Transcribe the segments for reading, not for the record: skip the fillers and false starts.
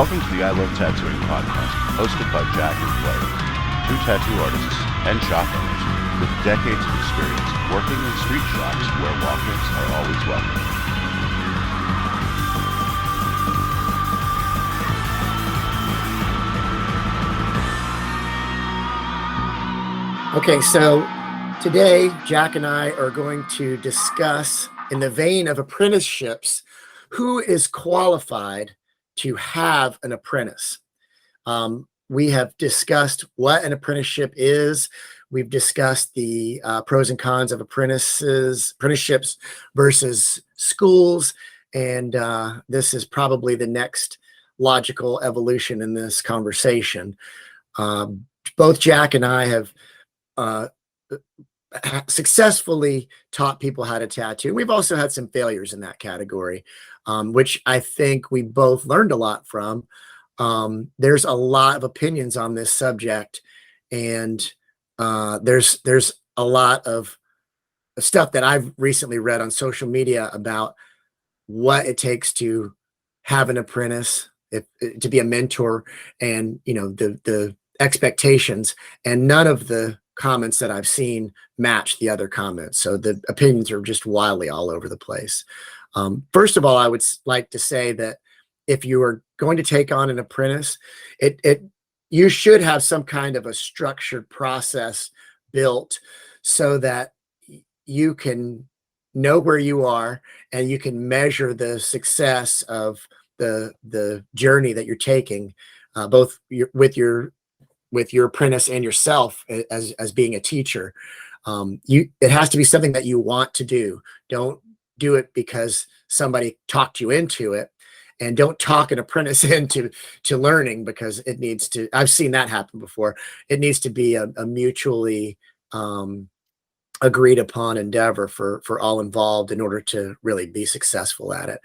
Welcome to the I Love Tattooing podcast, hosted by Jack and Clay, two tattoo artists and shop owners with decades of experience working in street shops where walk-ins are always welcome. Okay, so today Jack and I are going to discuss, in the vein of apprenticeships, who is qualified to have an apprentice. We have discussed what an apprenticeship is. We've discussed the pros and cons of apprenticeships versus schools, and this is probably the next logical evolution in this conversation. Both Jack and I have successfully taught people how to tattoo. We've also had some failures in that category, which I think we both learned a lot from. There's a lot of opinions on this subject, and there's a lot of stuff that I've recently read on social media about what it takes to have an apprentice, to be a mentor, and the expectations, and none of the comments that I've seen match the other comments. So the opinions are just wildly all over the place. First of all, I would like to say that if you are going to take on an apprentice, you should have some kind of a structured process built so that you can know where you are and you can measure the success of the journey that you're taking, both with your apprentice and yourself as being a teacher. It has to be something that you want to do. Don't do it because somebody talked you into it, and don't talk an apprentice into learning, because it needs to. I've seen that happen before. It needs to be a mutually agreed upon endeavor for all involved in order to really be successful at it.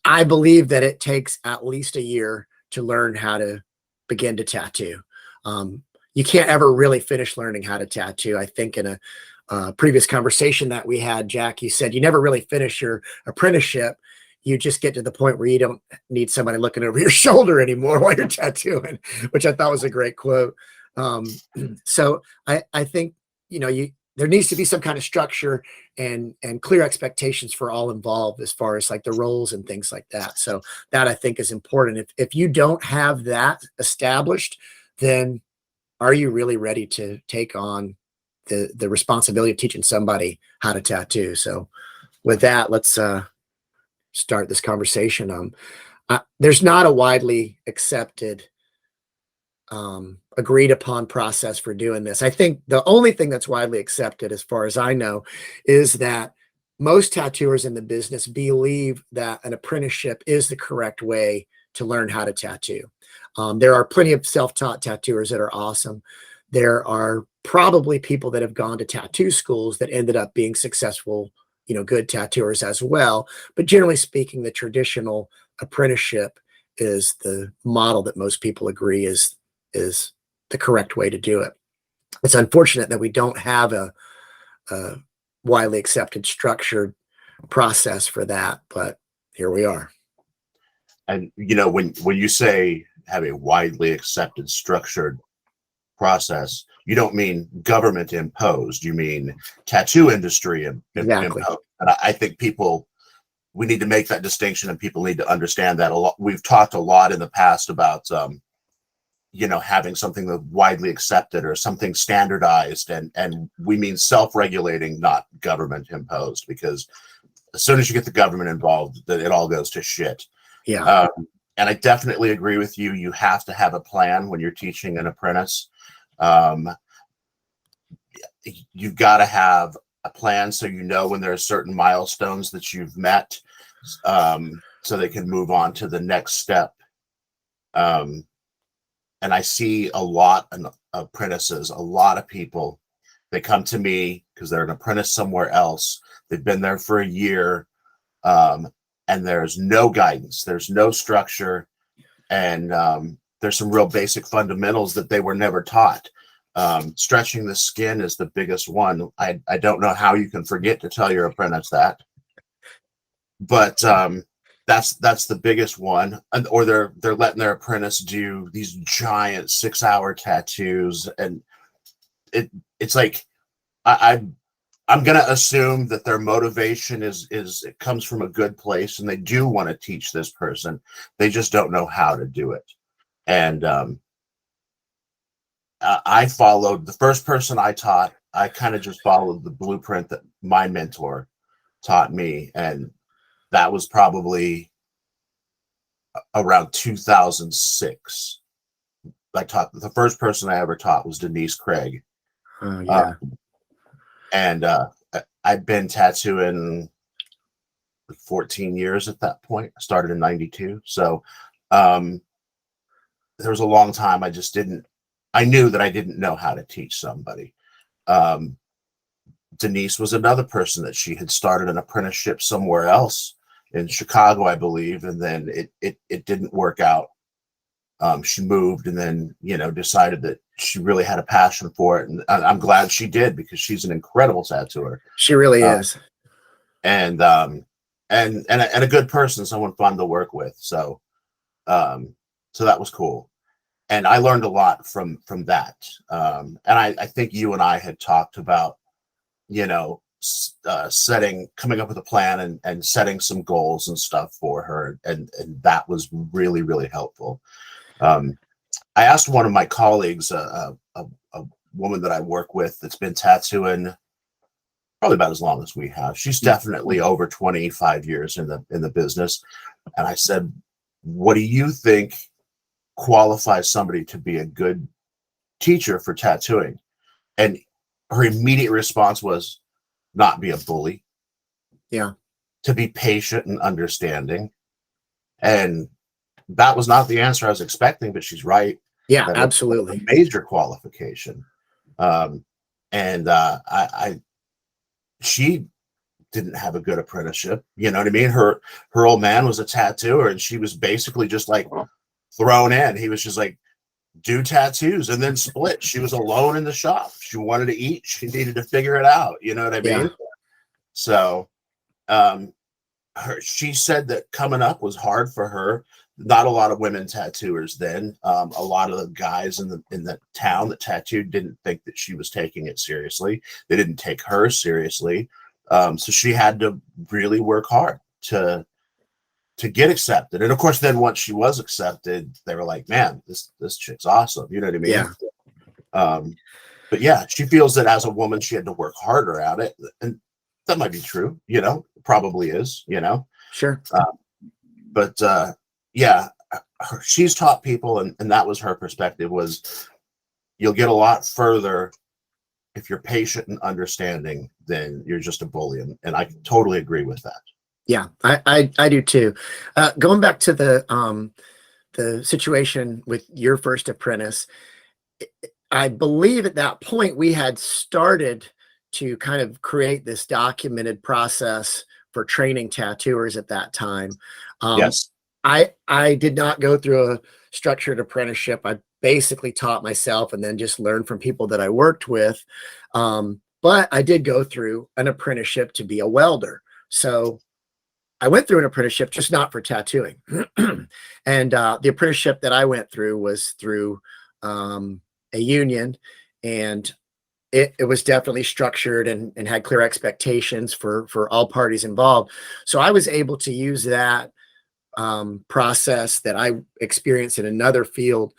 I believe that it takes at least a year to learn how to begin to tattoo. You can't ever really finish learning how to tattoo. I think in a previous conversation that we had, Jack, you said you never really finish your apprenticeship. You just get to the point where you don't need somebody looking over your shoulder anymore while you're tattooing, which I thought was a great quote. So I think, there needs to be some kind of structure and clear expectations for all involved as far as like the roles and things like that. So that I think is important. If you don't have that established, then are you really ready to take on the responsibility of teaching somebody how to tattoo? So with that, let's start this conversation. There's not a widely accepted agreed upon process for doing this. I think the only thing that's widely accepted, as far as I know, is that most tattooers in the business believe that an apprenticeship is the correct way to learn how to tattoo. There are plenty of self-taught tattooers that are awesome. There are probably people that have gone to tattoo schools that ended up being successful, good tattooers as well. But generally speaking, the traditional apprenticeship is the model that most people agree is the correct way to do it. It's unfortunate that we don't have a widely accepted structured process for that, but here we are. And when you say have a widely accepted structured process, you don't mean government imposed. You mean tattoo industry Exactly. imposed. And I think we need to make that distinction, and people need to understand that a lot. We've talked a lot in the past about having something that's widely accepted or something standardized, and we mean self-regulating, not government imposed, because as soon as you get the government involved, it all goes to shit. Yeah. And I definitely agree with you. You have to have a plan when you're teaching an apprentice. You've got to have a plan so when there are certain milestones that you've met, so they can move on to the next step. And I see a lot of apprentices, a lot of people, they come to me because they're an apprentice somewhere else. They've been there for a year, and there's no guidance, there's no structure, and there's some real basic fundamentals that they were never taught. Stretching the skin is the biggest one. I don't know how you can forget to tell your apprentice that. But that's the biggest one. Or they're letting their apprentice do these giant 6-hour tattoos, and it's like I'm gonna assume that their motivation is it comes from a good place, and they do want to teach this person. They just don't know how to do it. And I followed the first person I taught. I kind of just followed the blueprint that my mentor taught me, and that was probably around 2006. I taught the first person I ever taught was Denise Craig. Oh yeah. And I'd been tattooing 14 years at that point. I started in 92. So there was a long time I knew that I didn't know how to teach somebody. Denise was another person that she had started an apprenticeship somewhere else in Chicago, I believe, and then it didn't work out. She moved, and then decided that she really had a passion for it, and I'm glad she did, because she's an incredible tattooer. She really is, and a good person, someone fun to work with. So that was cool, and I learned a lot from that. And I think you and I had talked about coming up with a plan and setting some goals and stuff for her, and that was really, really helpful. I asked one of my colleagues, a woman that I work with that's been tattooing probably about as long as we have. She's definitely over 25 years in the business. And I said, what do you think qualifies somebody to be a good teacher for tattooing? And her immediate response was, not be a bully. Yeah. To be patient and understanding. And that was not the answer I was expecting, but she's right. Yeah, absolutely. A major qualification. She didn't have a good apprenticeship. You know what I mean? Her old man was a tattooer, and she was basically just like thrown in. He was just like, do tattoos and then split. She was alone in the shop. She wanted to eat. She needed to figure it out. You know what I mean? Yeah. So she said that coming up was hard for her. Not a lot of women tattooers then. A lot of the guys in the town that tattooed didn't think that she was taking it seriously. They didn't take her seriously. So she had to really work hard to get accepted. And of course, then once she was accepted, they were like, man, this chick's awesome. You know what I mean? Yeah. But yeah, she feels that as a woman, she had to work harder at it. And that might be true, probably is, Sure. But yeah, she's taught people, and that was her perspective, was you'll get a lot further if you're patient and understanding than you're just a bully. And I totally agree with that. Yeah, I do too. Going back to the situation with your first apprentice, I believe at that point we had started to kind of create this documented process for training tattooers at that time. Yes. I did not go through a structured apprenticeship. I basically taught myself and then just learned from people that I worked with. But I did go through an apprenticeship to be a welder. So I went through an apprenticeship, just not for tattooing. And the apprenticeship that I went through was through a union, and it was definitely structured and had clear expectations for all parties involved. So I was able to use that process that I experienced in another field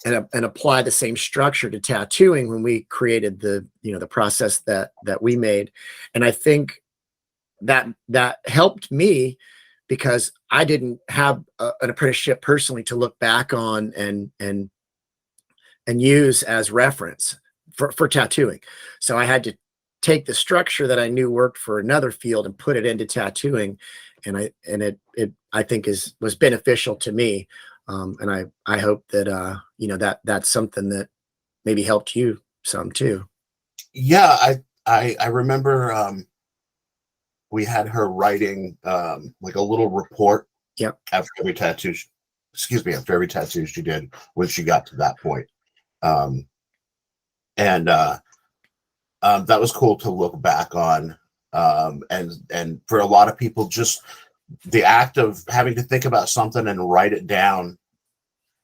and apply the same structure to tattooing when we created the process that we made. And I think that helped me, because I didn't have an apprenticeship personally to look back on and use as reference for tattooing. So I had to take the structure that I knew worked for another field and put it into tattooing, and it I think was beneficial to me. And I hope that that's something that maybe helped you some too. Yeah, I remember we had her writing like a little report. Yep. After every tattoo she did when she got to that point. And that was cool to look back on. And for a lot of people, just the act of having to think about something and write it down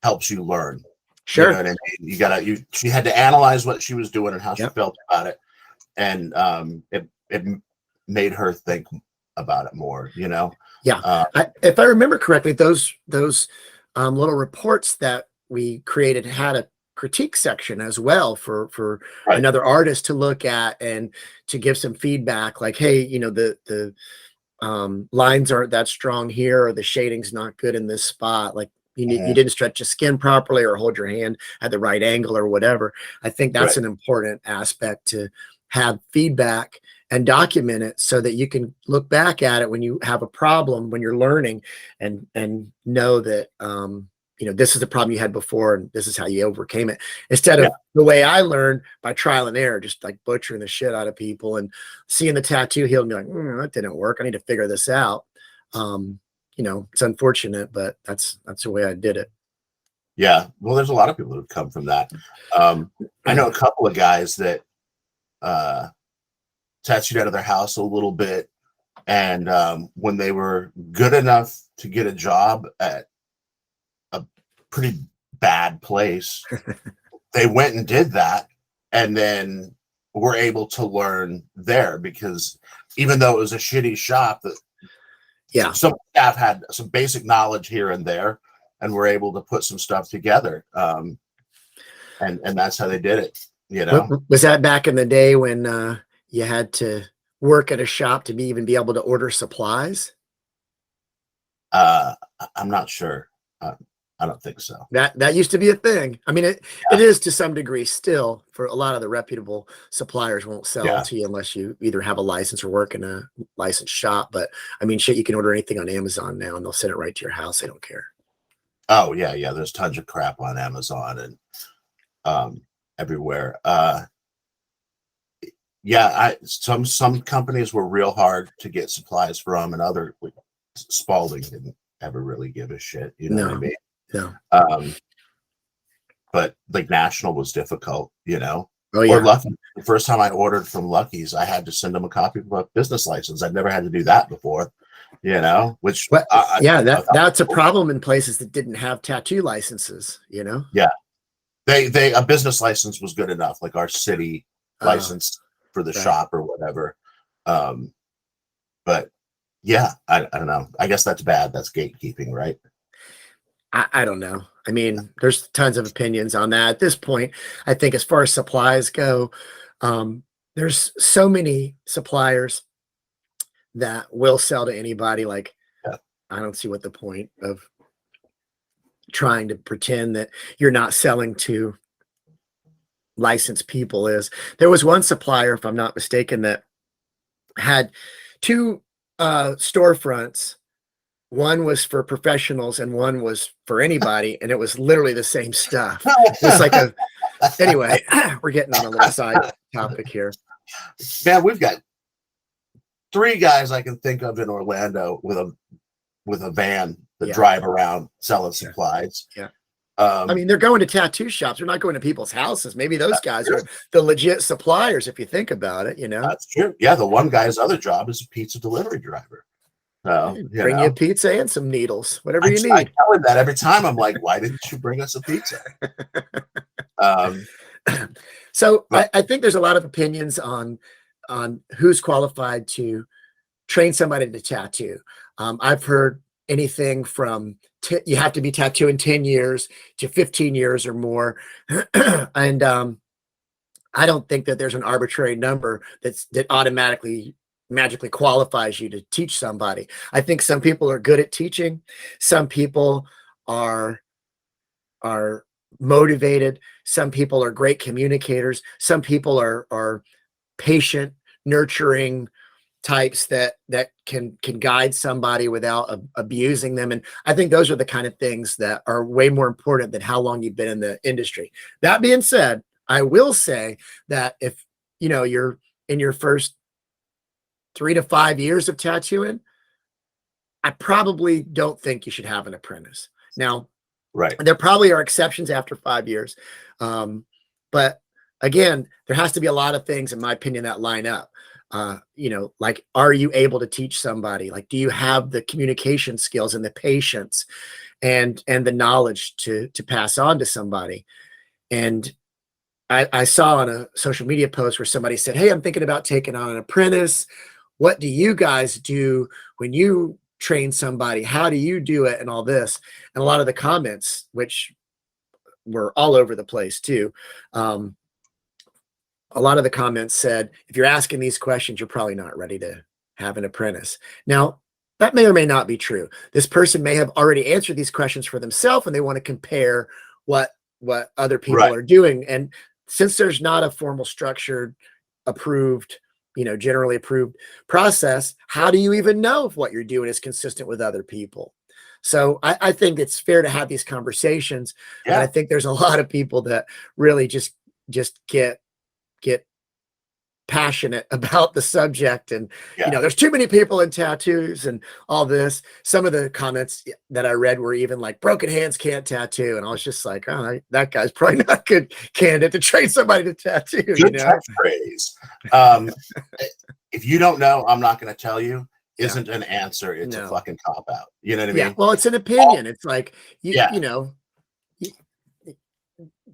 helps you learn. Sure. You know what I mean? She had to analyze what she was doing and how she felt about it. And it made her think about it more, you know? Yeah. If I remember correctly, those little reports that we created had a critique section as well for Right. another artist to look at and to give some feedback, like, hey, you know, the lines aren't that strong here, or the shading's not good in this spot. Like you didn't stretch your skin properly or hold your hand at the right angle or whatever. I think that's an important aspect, to have feedback and document it so that you can look back at it when you have a problem, when you're learning, and know that, you know, this is the problem you had before and this is how you overcame it, instead of the way I learned, by trial and error, just like butchering the shit out of people and seeing the tattoo heal and going, that didn't work, I need to figure this out. You know, it's unfortunate, but that's the way I did it. Yeah. Well, there's a lot of people who come from that. I know a couple of guys that tattooed out of their house a little bit, and when they were good enough to get a job at a pretty bad place, they went and did that, and then were able to learn there, because even though it was a shitty shop, that some staff had some basic knowledge here and there, and were able to put some stuff together, and that's how they did it. You know, was that back in the day when you had to work at a shop to even be able to order supplies? I'm not sure. I don't think so. That used to be a thing. I mean, it is to some degree still. For a lot of the reputable suppliers won't sell to you unless you either have a license or work in a licensed shop. But I mean, shit, you can order anything on Amazon now and they'll send it right to your house. They don't care. Oh yeah. There's tons of crap on Amazon and everywhere. Some companies were real hard to get supplies from, and other, like Spalding didn't ever really give a shit. You know what I mean? No. But like National was difficult, you know. Oh yeah. Or Lucky. The first time I ordered from Lucky's, I had to send them a copy of a business license. I'd never had to do that before, you know. Which that's a problem in places that didn't have tattoo licenses, you know. Yeah, they a business license was good enough, like our city license for the shop or whatever. But yeah, I don't know. I guess that's bad. That's gatekeeping, right? I don't know. I mean, there's tons of opinions on that at this point. I think as far as supplies go, there's so many suppliers that will sell to anybody. Like, I don't see what the point of trying to pretend that you're not selling to licensed people is. There was one supplier, if I'm not mistaken, that had two storefronts. One was for professionals and one was for anybody, and it was literally the same stuff. It's like anyway, we're getting on a little side topic here. Man, we've got 3 guys I can think of in Orlando with a van that drive around selling supplies. Yeah. I mean, they're going to tattoo shops. They're not going to people's houses. Maybe those guys are the legit suppliers, if you think about it, you know? That's true. Yeah, the one guy's other job is a pizza delivery driver. Bring you a pizza and some needles, whatever you need. I tell him that every time. I'm like, why didn't you bring us a pizza? So I think there's a lot of opinions on who's qualified to train somebody to tattoo. I've heard anything from you have to be tattooing 10 years to 15 years or more. And I don't think that there's an arbitrary number that automatically magically qualifies you to teach somebody. I think some people are good at teaching. Some people are motivated. Some people are great communicators. Some people are patient, nurturing types that can guide somebody without abusing them. And I think those are the kind of things that are way more important than how long you've been in the industry. That being said, I will say that if you know you're in your first 3 to 5 years of tattooing, I probably don't think you should have an apprentice. Now, there probably are exceptions after 5 years. But again, there has to be a lot of things, in my opinion, that line up. You know, like, are you able to teach somebody? Like, do you have the communication skills and the patience and the knowledge to pass on to somebody? And I saw on a social media post where somebody said, "Hey, I'm thinking about taking on an apprentice. What do you guys do when you train somebody? How do you do it?" And all this. And a lot of the comments, which were all over the place too, a lot of the comments said, if you're asking these questions, you're probably not ready to have an apprentice. Now, that may or may not be true. This person may have already answered these questions for themselves, and they want to compare what other people are doing. And since there's not a formal, structured, approved, you know, generally approved process, how do you even know if what you're doing is consistent with other people? So I think it's fair to have these conversations. And I think there's a lot of people that really just get passionate about the subject. And you know, there's too many people in tattoos and all this. Some of the comments that I read were even like, broken hands can't tattoo, and I was just like, oh, that guy's probably not a good candidate to train somebody to tattoo. Good, you know? catchphrase. If you don't know, I'm not going to tell you isn't an answer. It's a fucking cop out. You know what I mean? Well, it's an opinion. It's like you know,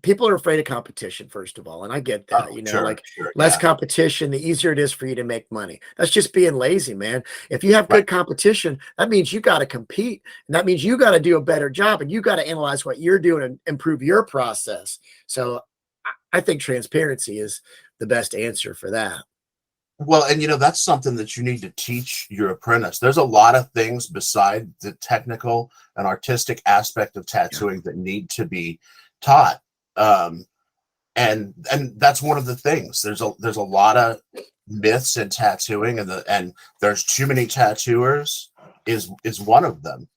people are afraid of competition, first of all. And I get that, you know, less competition, the easier it is for you to make money. That's just being lazy, man. If you have good competition, that means you got to compete. And that means you got to do a better job, and you got to analyze what you're doing and improve your process. So I think transparency is the best answer for that. Well, and you know, that's something that you need to teach your apprentice. There's a lot of things beside the technical and artistic aspect of tattooing that need to be taught. And that's one of the things. There's a lot of myths in tattooing, and there's too many tattooers is one of them.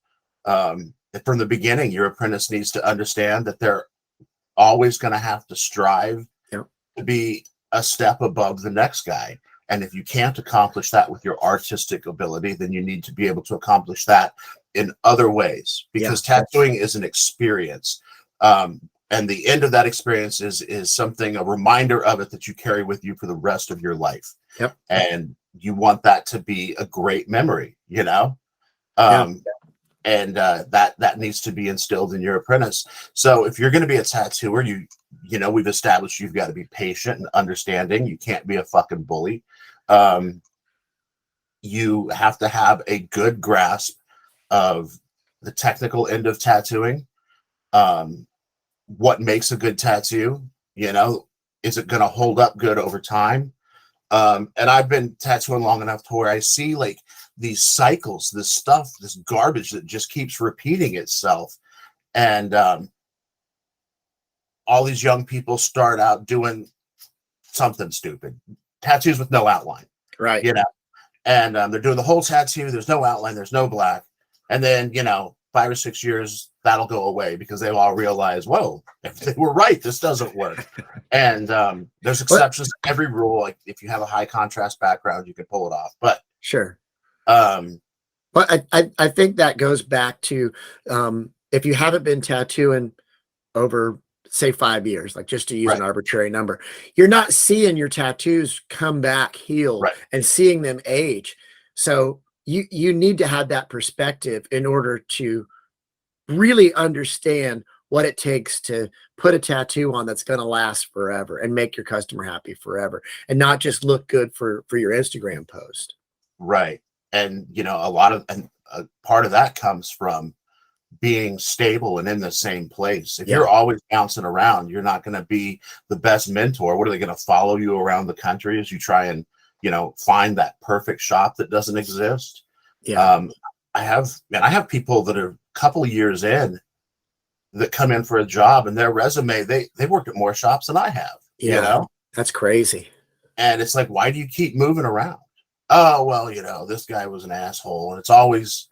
From the beginning, your apprentice needs to understand that they're always going to have to strive to be a step above the next guy. And if you can't accomplish that with your artistic ability, then you need to be able to accomplish that in other ways, because tattooing is an experience. And the end of that experience is something, a reminder of it that you carry with you for the rest of your life. And you want that to be a great memory, you know? And that needs to be instilled in your apprentice. So if you're going to be a tattooer, you know, we've established you've got to be patient and understanding. You can't be a fucking bully. You have to have a good grasp of the technical end of tattooing. What makes a good tattoo? You know, is it going to hold up good over time? And I've been tattooing long enough to where I see like these cycles, this stuff, this garbage that just keeps repeating itself. And all these young people start out doing something stupid, tattoos with no outline, you know, and they're doing the whole tattoo. There's no outline, there's no black. And then, you know, 5 or 6 years, that'll go away because they all realize, whoa, if they were right, this doesn't work. And there's exceptions to every rule. Like if you have a high contrast background, you can pull it off. But but I think that goes back to if you haven't been tattooing over, say, 5 years, like just to use an arbitrary number, you're not seeing your tattoos come back healed and seeing them age. So you need to have that perspective in order to really understand what it takes to put a tattoo on that's going to last forever and make your customer happy forever, and not just look good for your Instagram post. And you know, a part of that comes from being stable and in the same place. If you're always bouncing around, you're not going to be the best mentor. What are they going to follow you around the country as you try and, you know, find that perfect shop that doesn't exist? I have people that are a couple years in that come in for a job, and their resume, they worked at more shops than I have. You know, that's crazy. And it's like, why do you keep moving around? Oh, well, you know, this guy was an asshole, and it's always,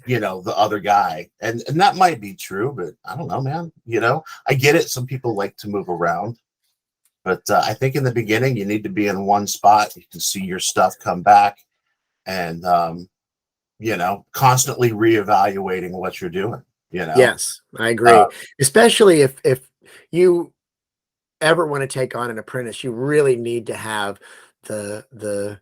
you know, the other guy. And that might be true, but I don't know, man. You know, I get it. Some people like to move around, but I think in the beginning, you need to be in one spot. You can see your stuff come back, and, you know, constantly reevaluating what you're doing, you know? Yes, I agree. Especially if you ever want to take on an apprentice, you really need to have the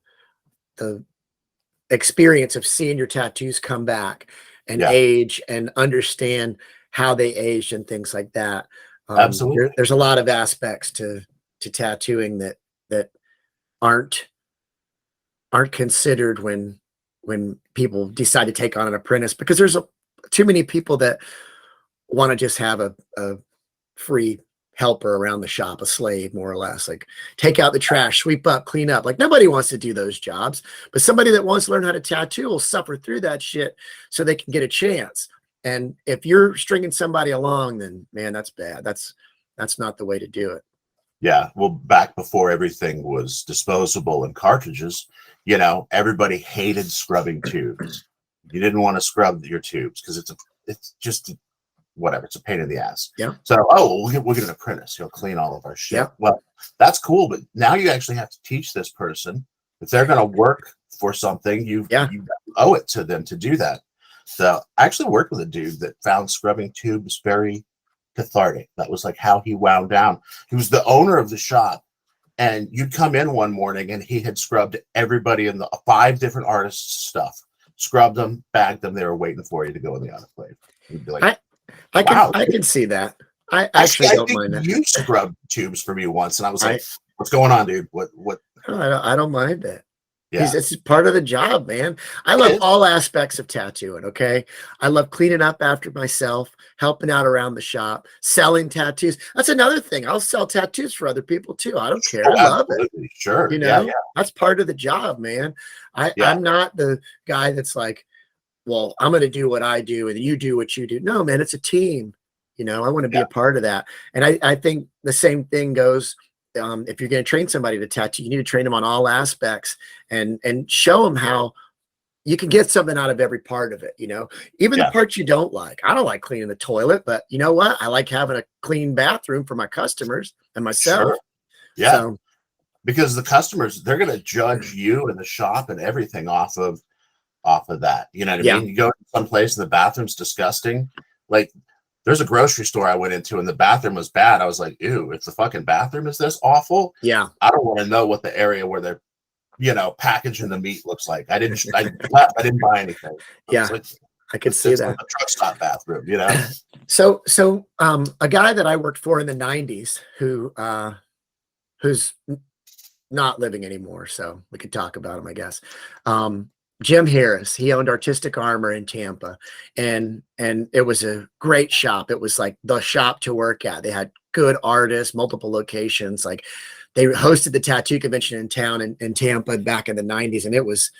experience of seeing your tattoos come back and Yeah, age and understand how they aged and things like that. absolutely. There's a lot of aspects to tattooing that aren't considered when people decide to take on an apprentice, because there's too many people that want to just have a free helper around the shop, a slave, more or less, like take out the trash, sweep up, clean up. Like nobody wants to do those jobs, but somebody that wants to learn how to tattoo will suffer through that shit so they can get a chance. And if you're stringing somebody along, then man, that's bad. That's not the way to do it. Yeah, well, back before everything was disposable and cartridges, everybody hated scrubbing tubes. You didn't want to scrub your tubes because it's just whatever. It's a pain in the ass. Yeah. So, we'll get an apprentice. He'll clean all of our shit. Yeah. Well, that's cool, but now you actually have to teach this person. If they're going to work for something, you owe it to them to do that. So I actually worked with a dude that found scrubbing tubes very cathartic. That was like how he wound down. He was the owner of the shop, and you'd come in one morning and he had scrubbed everybody in the 5 different artists' stuff, scrubbed them, bagged them. They were waiting for you to go in the autoclave. You'd be like, I can see that. I actually don't mind that. You scrubbed tubes for me once, and I was like, "What's going on, dude? What?" I don't mind that. Yeah, It's part of the job, man. I love all aspects of tattooing. Okay. I love cleaning up after myself, helping out around the shop, selling tattoos. That's another thing. I'll sell tattoos for other people too. I don't care. I love it. Sure. That's part of the job, man. I'm not the guy that's like, well, I'm going to do what I do and you do what you do. No, man, it's a team. I want to be a part of that. And I think the same thing goes. If you're going to train somebody to tattoo, you need to train them on all aspects and show them how you can get something out of every part of it. Even the parts you don't like. I don't like cleaning the toilet, but you know what? I like having a clean bathroom for my customers and myself. Sure. Yeah. So, because the customers, they're going to judge you and the shop and everything off of that. You know what I mean? You go to some place and the bathroom's disgusting. Like, there's a grocery store I went into and the bathroom was bad. I was like, ew, if the fucking bathroom is this awful, I don't want to know what the area where they're, packaging the meat looks like. I didn't buy anything. I could see that. Like a truck stop bathroom, So a guy that I worked for in the 90s who's not living anymore, so we could talk about him, I guess. Jim Harris, he owned Artistic Armor in Tampa, and it was a great shop. It was like the shop to work at. They had good artists, multiple locations. Like they hosted the tattoo convention in town in Tampa back in the 90s. And it was,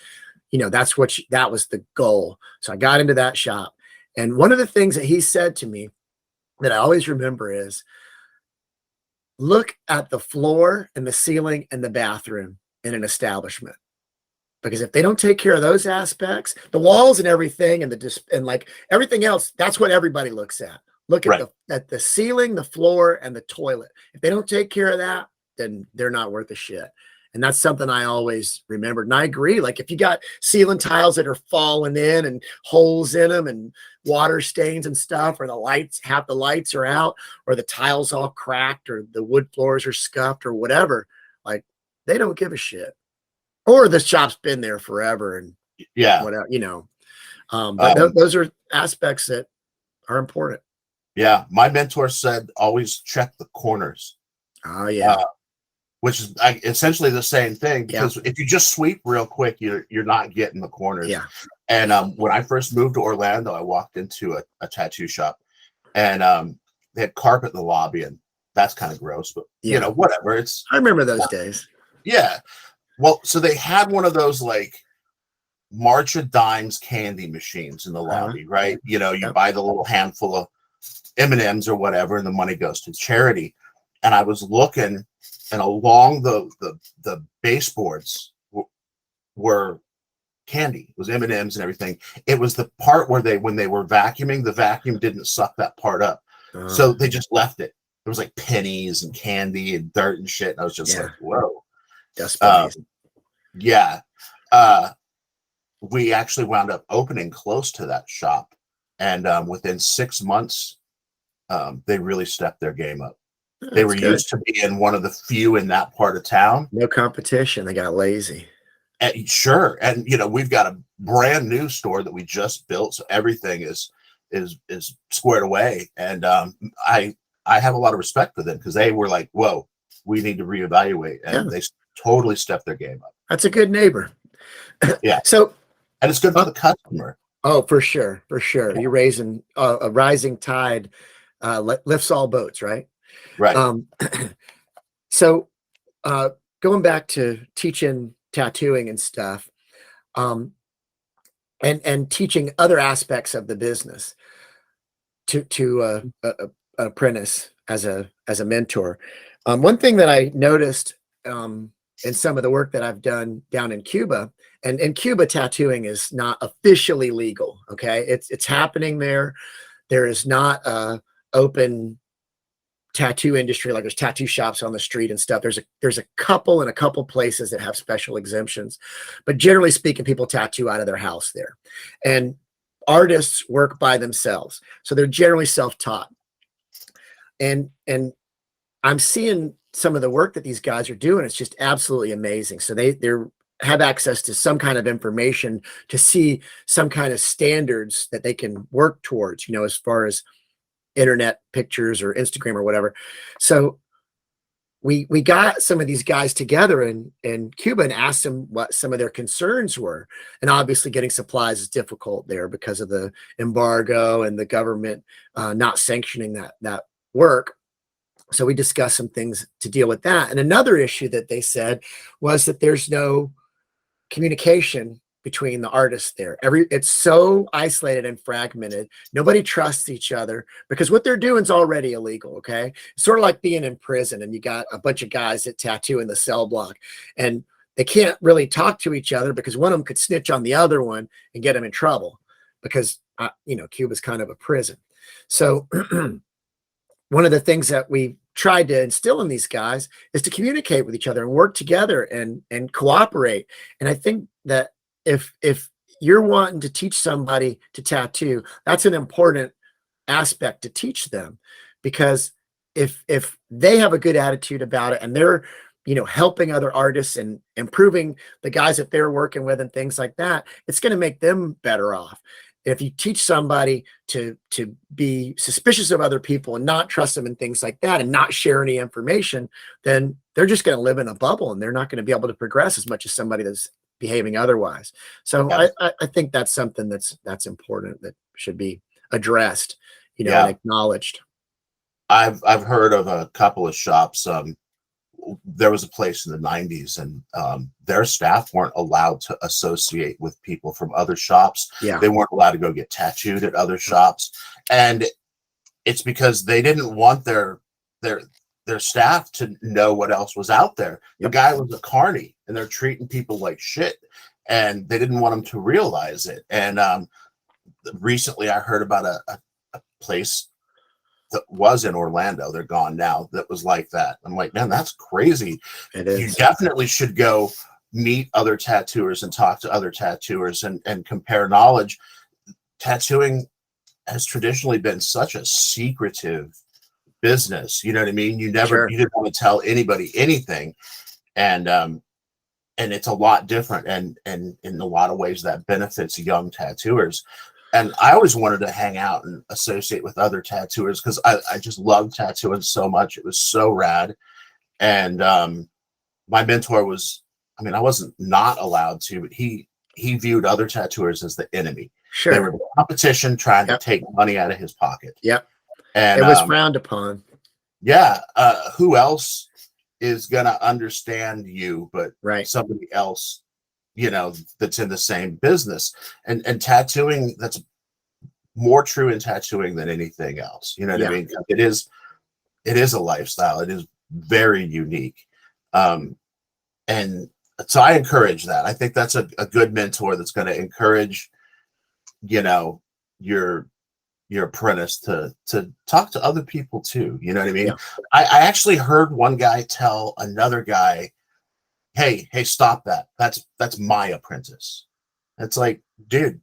that was the goal. So I got into that shop. And one of the things that he said to me that I always remember is, look at the floor and the ceiling and the bathroom in an establishment. Because if they don't take care of those aspects, the walls and everything, and like everything else, that's what everybody looks at. Look at the ceiling, the floor, and the toilet. If they don't take care of that, then they're not worth a shit. And that's something I always remembered. And I agree. Like if you got ceiling tiles that are falling in and holes in them and water stains and stuff, or half the lights are out, or the tiles all cracked, or the wood floors are scuffed, or whatever, like they don't give a shit. Or the shop's been there forever and whatever, but those are aspects that are important. Yeah. My mentor said, always check the corners. Oh yeah. Which is essentially the same thing, because if you just sweep real quick, you're not getting the corners. Yeah. And when I first moved to Orlando, I walked into a tattoo shop, and they had carpet in the lobby, and that's kind of gross, but whatever. I remember those days. Yeah. Well, so they had one of those like March of Dimes candy machines in the lobby, right? You buy the little handful of M&Ms or whatever, and the money goes to charity. And I was looking, and along the baseboards were candy. It was M&Ms and everything. It was the part where when they were vacuuming, the vacuum didn't suck that part up. So they just left it. There was like pennies and candy and dirt and shit. And I was just like, whoa. We actually wound up opening close to that shop. And within 6 months, they really stepped their game up. They That's were good. used to being one of the few in that part of town. No competition. They got lazy. And sure, and we've got a brand new store that we just built, so everything is squared away. And I have a lot of respect for them because they were like, "Whoa, we need to reevaluate," Yeah, and they totally stepped their game up. that's a good neighbor. Yeah, So, and it's good for the customer. oh, for sure, for sure. Yeah. You're raising a rising tide lifts all boats, right? Right. So, going back to teaching tattooing and stuff, and teaching other aspects of the business to a apprentice as a mentor. One thing that I noticed in some of the work that I've done down in Cuba, and in Cuba, tattooing is not officially legal. Okay, it's happening there. There is not a open tattoo industry, like there's tattoo shops on the street and stuff. There's a couple places that have special exemptions, but generally speaking, people tattoo out of their house there, and artists work by themselves, so they're generally self-taught. And I'm seeing some of the work that these guys are doing. It's just absolutely amazing. So they're have access to some kind of information to see some kind of standards that they can work towards, as far as internet pictures or Instagram or whatever. So we got some of these guys together in Cuba and asked them what some of their concerns were. And obviously getting supplies is difficult there because of the embargo and the government not sanctioning that work. So we discussed some things to deal with that. And another issue that they said was that there's no communication between the artists there. It's so isolated and fragmented. Nobody trusts each other because what they're doing is already illegal. Okay. It's sort of like being in prison and you got a bunch of guys that tattoo in the cell block and they can't really talk to each other because one of them could snitch on the other one and get them in trouble because, Cuba's kind of a prison. So one of the things that we tried to instill in these guys is to communicate with each other and work together and cooperate. And I think that if you're wanting to teach somebody to tattoo, that's an important aspect to teach them, because if they have a good attitude about it and they're helping other artists and improving the guys that they're working with and things like that, it's going to make them better off. If you teach somebody to be suspicious of other people and not trust them and things like that and not share any information, then they're just going to live in a bubble and they're not going to be able to progress as much as somebody that's behaving otherwise. So Yeah. I think that's something that's important, that should be addressed, Yeah. and acknowledged. I've heard of a couple of shops. There was a place in the 90s and their staff weren't allowed to associate with people from other shops. Yeah. They weren't allowed to go get tattooed at other shops. And it's because they didn't want their staff to know what else was out there. The guy was a carny and they're treating people like shit. And they didn't want them to realize it. And recently I heard about a place that was in Orlando, they're gone now, that was like that. I'm like, man, that's crazy. It is. You definitely should go meet other tattooers and talk to other tattooers and compare knowledge. Tattooing has traditionally been such a secretive business. You know what I mean? You didn't want to tell anybody anything. And it's a lot different. And in a lot of ways that benefits young tattooers. And I always wanted to hang out and associate with other tattooers because I just loved tattooing so much. It was so rad. And my mentor was, I wasn't not allowed to, but he viewed other tattooers as the enemy. Sure. They were the competition trying to take money out of his pocket. Yep. And it was frowned upon. Yeah. Who else is going to understand you but somebody else, that's in the same business, and tattooing, that's more true in tattooing than anything else. You know what I mean? It is a lifestyle. It is very unique. And so I encourage that. I think that's a good mentor that's going to encourage, your apprentice to talk to other people too. You know what I mean? Yeah. I actually heard one guy tell another guy, hey, stop that. That's my apprentice. It's like, dude,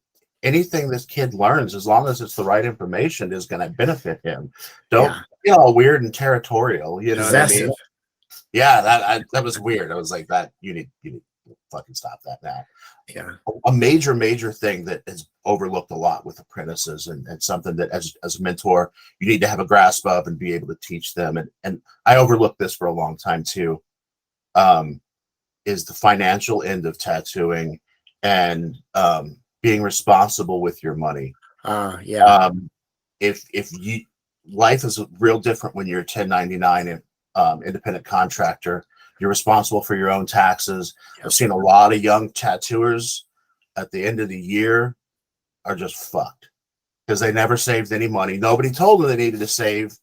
anything this kid learns, as long as it's the right information, is going to benefit him. Don't Yeah. get all weird and territorial. You know Possessive. what I mean? Yeah, that was weird. I was like, that you need to fucking stop that now. Yeah. A major thing that is overlooked a lot with apprentices, and something that as a mentor you need to have a grasp of and be able to teach them. And I overlooked this for a long time too. Is the financial end of tattooing, and being responsible with your money. Yeah. If you life is real different when you're a 1099 independent contractor. You're responsible for your own taxes. Yep. I've seen a lot of young tattooers at the end of the year are just fucked because they never saved any money. Nobody told them they needed to save,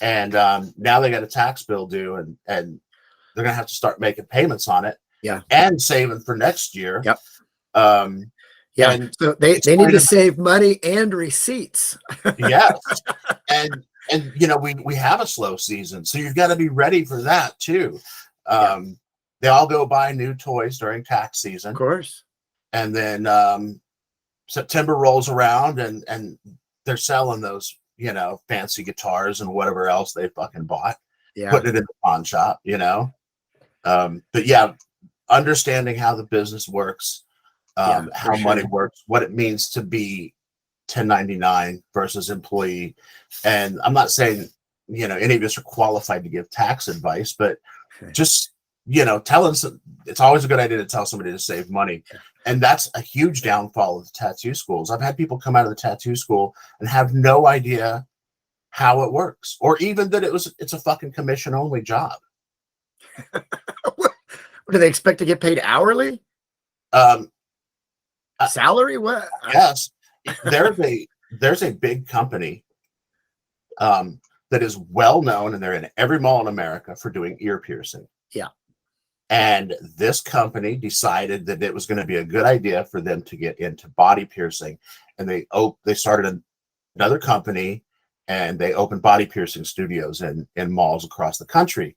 and now they got a tax bill due, and they're gonna have to start making payments on it. Yeah. And saving for next year. Yep. Yeah. So they need to save money and receipts. Yes. And you know, we have a slow season, so you've got to be ready for that too. They all go buy new toys during tax season. Of course. And then September rolls around, and they're selling those, you know, fancy guitars and whatever else they fucking bought. Yeah. Putting it in the pawn shop, you know. But yeah, understanding how the business works, how money works, what it means to be 1099 versus employee. And I'm not saying, you know, any of us are qualified to give tax advice, but just, you know, it's always a good idea to tell somebody to save money. And that's a huge downfall of the tattoo schools. I've had people come out of the tattoo school and have no idea how it works, or even that it's a fucking commission only job. Do they expect to get paid hourly? Salary? What? Yes. There's a big company that is well known, and they're in every mall in America for doing ear piercing. Yeah. And this company decided that it was going to be a good idea for them to get into body piercing, and they started another company, and they opened body piercing studios in malls across the country.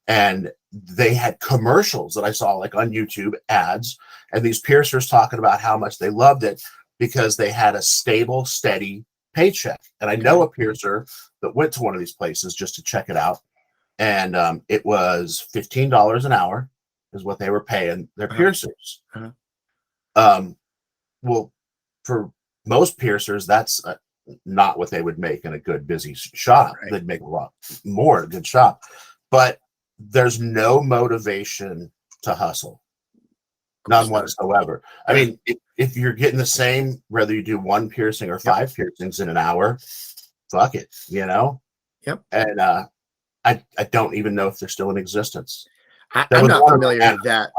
And they had commercials that I saw, like on YouTube, ads, and these piercers talking about how much they loved it because they had a stable, steady paycheck. And I know a piercer that went to one of these places just to check it out, and it was $15 an hour is what they were paying their piercers. Well, for most piercers, that's not what they would make in a good, busy shop. Right. They'd make a lot more in a good shop, but there's no motivation to hustle. None whatsoever. I mean, if you're getting the same, whether you do one piercing or 5 piercings in an hour, fuck it, you know? Yep. And I don't even know if they're still in existence. I'm not familiar with that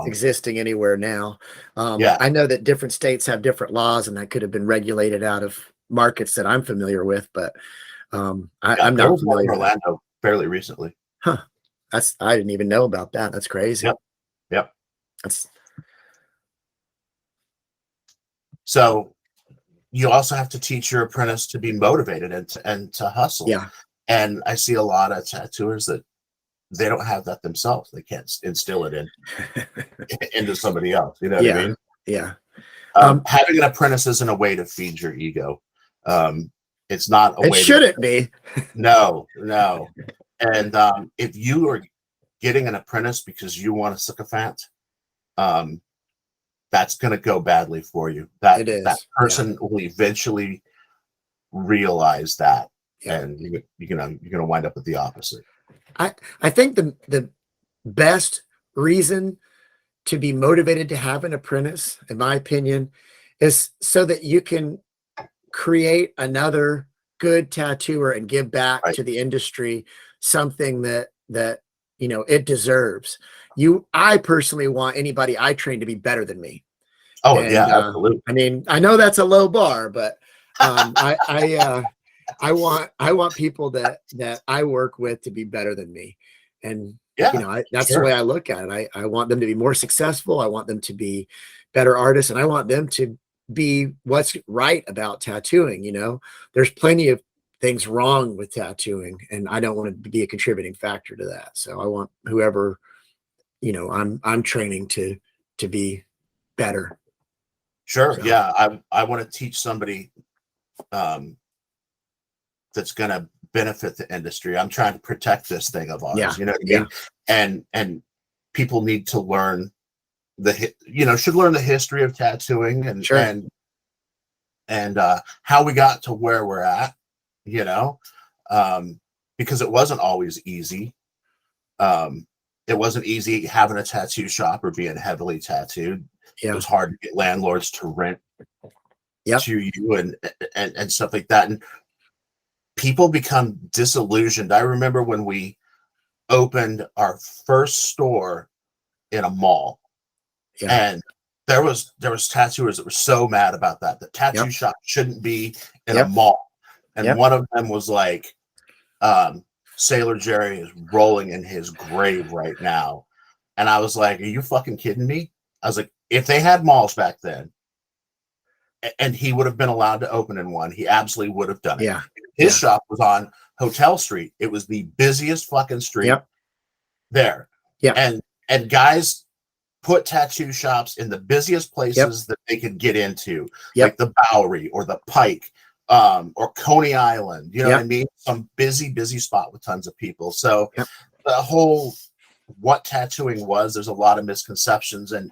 existing anywhere now. I know that different states have different laws, and that could have been regulated out of markets that I'm familiar with, but I'm not familiar with Orlando fairly recently. Huh. I didn't even know about that. That's crazy. Yep. So you also have to teach your apprentice to be motivated and to hustle. Yeah. And I see a lot of tattooers that they don't have that themselves. They can't instill it into somebody else. You know what I mean? Yeah. Having an apprentice isn't a way to feed your ego. It's not a way. It shouldn't be. No. And if you are getting an apprentice because you want a sycophant, that's going to go badly for you. That person will eventually realize that, and you're going to wind up with the opposite. I think the best reason to be motivated to have an apprentice, in my opinion, is so that you can create another good tattooer and give back to the industry something that you know it deserves. I personally want anybody I train to be better than me. Absolutely. I mean, I know that's a low bar, but I want people that I work with to be better than me. And you know, that's the way I look at it. I want them to be more successful. I want them to be better artists, and I want them to be what's right about tattooing. You know, there's plenty of things wrong with tattooing, and I don't want to be a contributing factor to that. So I want whoever, you know, I'm training to be better. Sure. So, Yeah. I want to teach somebody that's going to benefit the industry. I'm trying to protect this thing of ours. yeah, You know what I yeah, mean? And people need to learn should learn the history of tattooing sure. and how we got to where we're at, because it wasn't always easy. It wasn't easy having a tattoo shop or being heavily tattooed. It Yeah. was hard to get landlords to rent Yep. to you and stuff like that. And people become disillusioned. I remember when we opened our first store in a mall, Yeah. and there was tattooers that were so mad about that. The tattoo Yep. shop shouldn't be in a Yep. mall. And Yep. one of them was like, Sailor Jerry is rolling in his grave right now. And I was like, are you fucking kidding me? I was like, if they had malls back then and he would have been allowed to open in one, he absolutely would have done it. Yeah. His shop was on Hotel Street. It was the busiest fucking street Yep. there. Yep. And guys put tattoo shops in the busiest places that they could get into, like the Bowery or the Pike, or Coney Island. You know what I mean? Some busy spot with tons of people. So the whole what tattooing was, there's a lot of misconceptions, and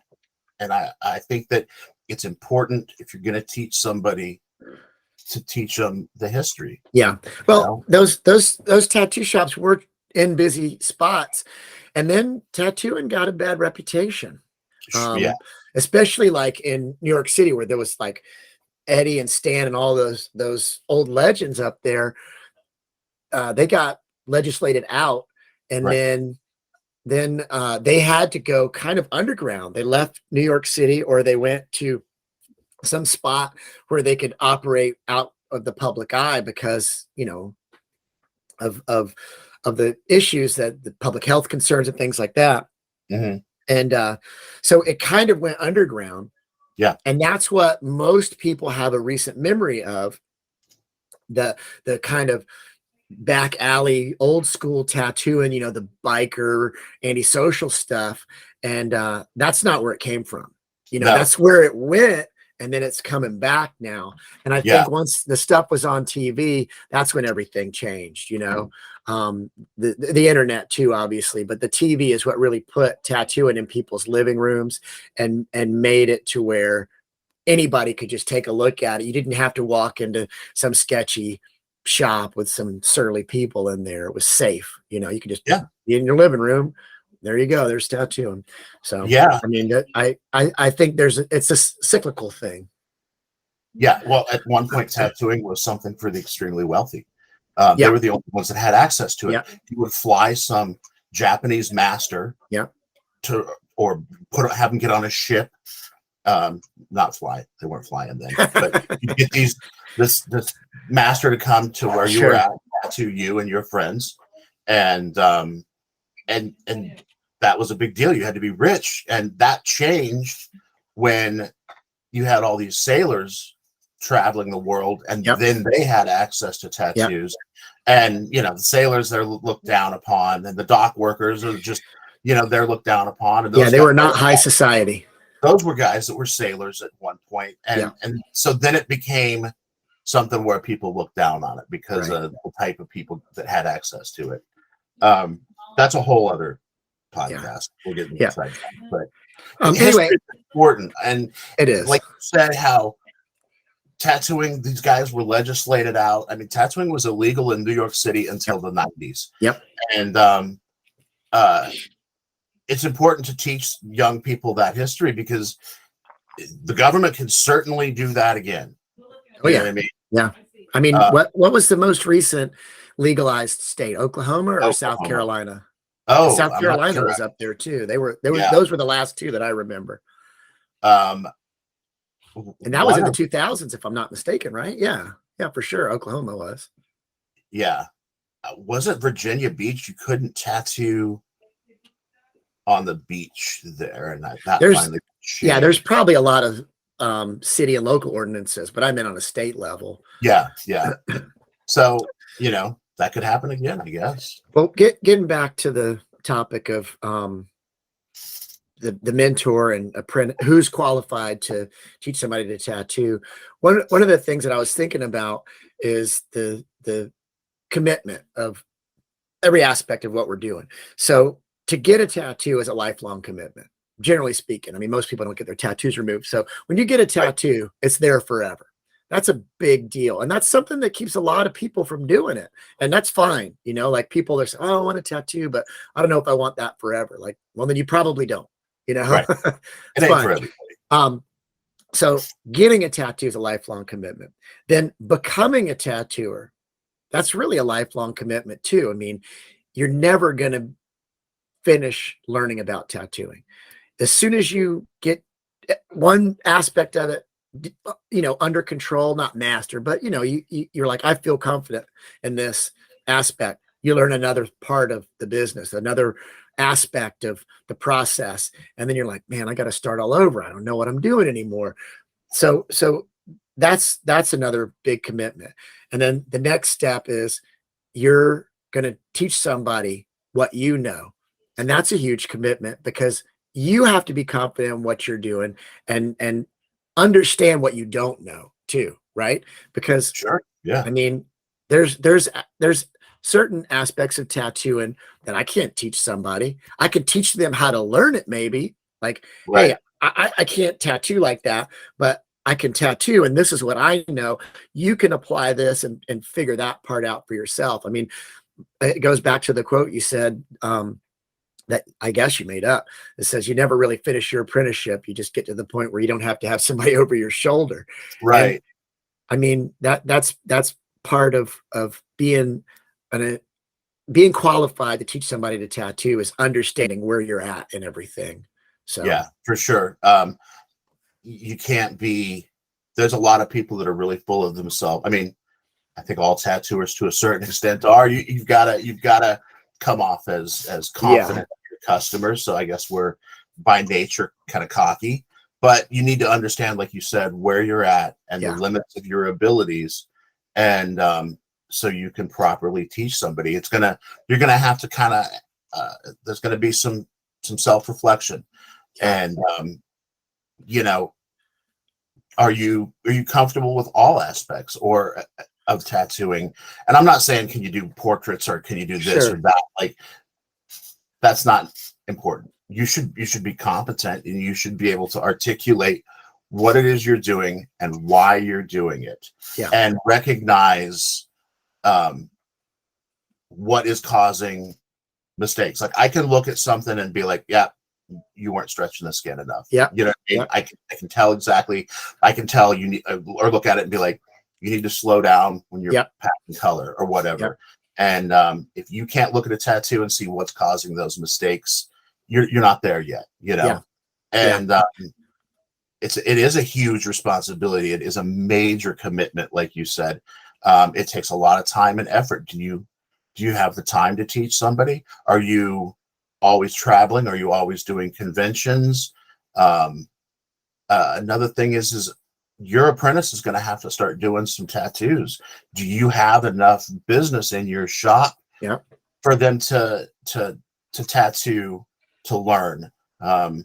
I think that it's important, if you're going to teach somebody, to teach them the history. Yeah. Well, those tattoo shops were in busy spots, and then tattooing got a bad reputation. Especially like in New York City, where there was like Eddie and Stan and all those old legends up there. They got legislated out, and then they had to go kind of underground. They left New York City, or they went to some spot where they could operate out of the public eye because, of the issues, that the public health concerns and things like that. Mm-hmm. And so it kind of went underground. Yeah. And that's what most people have a recent memory of, the kind of back alley, old school tattooing, the biker, antisocial stuff. And that's not where it came from. That's where it went. And then it's coming back now. And I think once the stuff was on TV, that's when everything changed, the internet too, obviously, but the TV is what really put tattooing in people's living rooms and made it to where anybody could just take a look at it. You didn't have to walk into some sketchy shop with some surly people in there. It was safe. You could just be in your living room. There you go. There's tattooing. So I mean, I think it's a cyclical thing. Yeah. Well, at one point, tattooing was something for the extremely wealthy. They were the only ones that had access to it. You would fly some Japanese master, or have them get on a ship. Not fly. They weren't flying then, but you get this master to come to where you were at, tattoo you and your friends, and that was a big deal. You had to be rich, and that changed when you had all these sailors traveling the world, and then they had access to tattoos. And the sailors, they're looked down upon, and the dock workers are just they're looked down upon. And they were not high society. Those were guys that were sailors at one point, and so then it became something where people looked down on it because of the type of people that had access to it. That's a whole other podcast. We'll get into that, but anyway, is important, and it is, like you said, how tattooing, these guys were legislated out. I mean, tattooing was illegal in New York City until the 90s. And it's important to teach young people that history, because the government can certainly do that again. Oh, yeah. I mean, what was the most recent legalized state? Oklahoma or South Carolina? Oh, South Carolina was up there too. Those were the last two that I remember. And that was in the 2000s, if I'm not mistaken, right? Yeah, for sure. Oklahoma was. Yeah. Was it Virginia Beach? You couldn't tattoo on the beach there, and that finally changed. There's probably a lot of city and local ordinances, but I meant on a state level. Yeah. So that could happen again, I guess. Well, getting back to the topic of the mentor and apprentice who's qualified to teach somebody to tattoo. One of the things that I was thinking about is the commitment of every aspect of what we're doing. So to get a tattoo is a lifelong commitment, generally speaking. I mean, most people don't get their tattoos removed. So when you get a tattoo, it's there forever. That's a big deal. And that's something that keeps a lot of people from doing it. And that's fine. You know, like people are saying, oh, I want a tattoo, but I don't know if I want that forever. Like, well, then you probably don't, you know, Right. It it's ain't fine. for everybody. So getting a tattoo is a lifelong commitment. Then becoming a tattooer, that's really a lifelong commitment too. I mean, you're never going to finish learning about tattooing. As soon as you get one aspect of it, you know, under control, not master, but you know, you're like, I feel confident in this aspect. You learn another part of the business, another aspect of the process. And then you're like, man, I got to start all over. I don't know what I'm doing anymore. So that's another big commitment. And then the next step is you're going to teach somebody what you know. And that's a huge commitment because you have to be confident in what you're doing and understand what you don't know too, right? Because Sure. Yeah. I mean, there's certain aspects of tattooing that I can't teach somebody. I could teach them how to learn it, maybe. Like, Right. hey, I can't tattoo like that, but I can tattoo, and this is what I know. You can apply this and figure that part out for yourself. I mean, it goes back to the quote you said, that I guess you made up. It says you never really finish your apprenticeship. You just get to the point where you don't have to have somebody over your shoulder. Right. And, I mean, that's part of being being qualified to teach somebody to tattoo is understanding where you're at and everything. So yeah, for sure. You can't be, there's a lot of people that are really full of themselves. I mean, I think all tattooers to a certain extent are. You've gotta come off as confident in your customers. So I guess we're by nature kind of cocky, but you need to understand, like you said, where you're at and the limits of your abilities. And so you can properly teach somebody. You're gonna have to kind of there's gonna be some self-reflection. And you know, are you comfortable with all aspects or of tattooing? And I'm not saying can you do portraits or can you do this or that. Like, that's not important. You should be competent and you should be able to articulate what it is you're doing and why you're doing it, and recognize what is causing mistakes. Like, I can look at something and be like, yeah, you weren't stretching the skin enough. Yeah. You know what I mean? I can tell exactly. I can tell you need, or look at it and be like, you need to slow down when you're packing color or whatever. And if you can't look at a tattoo and see what's causing those mistakes, you're not there yet, you know? And it is a huge responsibility. It is a major commitment. Like you said, it takes a lot of time and effort. Do you have the time to teach somebody? Are you always traveling? Are you always doing conventions? Another thing is your apprentice is going to have to start doing some tattoos. Do you have enough business in your shop for them to tattoo, to learn? And